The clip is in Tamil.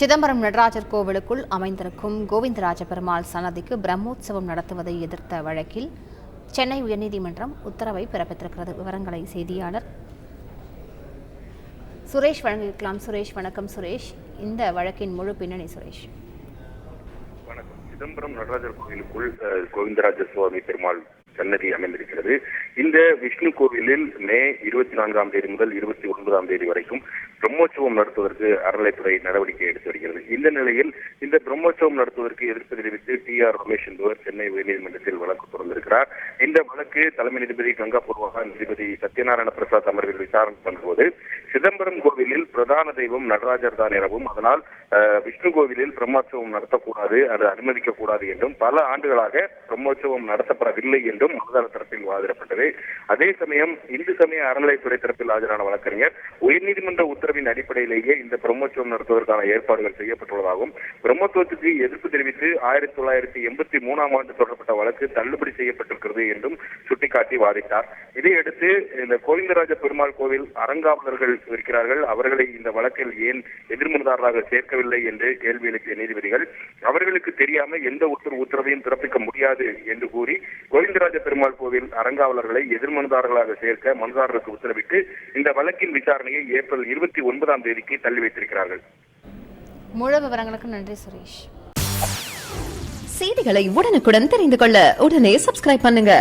சிதம்பரம் நடராஜர் கோவிலுக்குள் அமைந்திருக்கும் கோவிந்தராஜ பெருமாள் சன்னதிக்கு பிரம்மோற்சவம் நடத்துவதை எதிர்த்த வழக்கில் சென்னை உயர்நீதிமன்றம் உத்தரவை பிறப்பித்திருக்கிறது. விவரங்களை செய்தியாளர் சுரேஷ் வழங்கியிருக்கலாம். சுரேஷ், வணக்கம். சுரேஷ், இந்த வழக்கின் முழு பின்னணி. சுரேஷ், வணக்கம். சிதம்பரம் நடராஜர் கோவிலுக்குள் கோவிந்தராஜ சுவாமி பெருமாள் சன்னதி அமைந்திருக்கிறது. இந்த விஷ்ணு கோவிலில் மே 24ஆம் தேதி முதல் 29ஆம் தேதி வரைக்கும் பிரம்மோற்சவம் நடத்துவதற்கு அறநிலைத்துறை நடவடிக்கை எடுத்து வருகிறது. இந்த நிலையில் இந்த பிரம்மோற்சவம் நடத்துவதற்கு எதிர்ப்பு தெரிவித்து TR ரமேஷ் என்பவர் சென்னை உயர்நீதிமன்றத்தில் வழக்கு தொடர்ந்திருக்கிறார். இந்த வழக்கு தலைமை நீதிபதி கங்கா பூர்வகா, நீதிபதி சத்யநாராயண பிரசாத் அமர்வில் விசாரணை பண்ணும்போது சிதம்பரம் கோவிலில் பிரதான தெய்வம் நடராஜர் தான் எனவும், அதனால் விஷ்ணு கோவிலில் பிரம்மோற்சவம் நடத்தக்கூடாது, அது அனுமதிக்க கூடாது என்றும், பல ஆண்டுகளாக பிரம்மோற்சவம் நடத்தப்படவில்லை என்றும் மனுதார தரப்பில் வாதிடப்பட்டது. அதே சமயம் இந்து சமய அறநிலைத்துறை தரப்பில் ஆஜரான வழக்கறிஞர் உயர்நீதிமன்ற உத்தரவின் அடிப்படையிலேயே இந்த பிரம்மோற்சவம் நடத்துவதற்கான ஏற்பாடுகள் செய்யப்பட்டுள்ளதாகவும், பிரம்மோற்சவத்துக்கு எதிர்ப்பு தெரிவித்து 1983ஆம் ஆண்டு தொடரப்பட்ட வழக்கு தள்ளுபடி செய்யப்பட்டிருக்கிறது என்றும் சுட்டிக்காட்டி வாதிட்டார். இதையடுத்து இந்த கோவிந்தராஜ பெருமாள் கோவில் அறங்காவலர்கள் இருக்கிறார்கள், அவர்களை இந்த வழக்கில் ஏன் எதிர்மனுதாரராக சேர்க்கவில்லை என்று கேள்வி எழுப்பிய நீதிபதிகள் அவர்களுக்கு தெரியாமல் எந்த உத்தரவையும் பிறப்பிக்க முடியாது என்று கூறி கோவிந்தராஜ பெருமாள் கோவில் அறங்காவலர்களை எதிர்மனுதாரர்களாக சேர்க்க மனுதாரருக்கு உத்தரவிட்டு இந்த வழக்கின் விசாரணையை ஏப்ரல் 29ஆம் தேதிக்கு தள்ளி வைத்திருக்கிறார்கள். முழு விவரங்களுக்கு நன்றி சுரேஷ். செய்திகளை உடனுக்குடன் தெரிந்து கொள்ள உடனே சப்ஸ்கிரைப் பண்ணுங்க.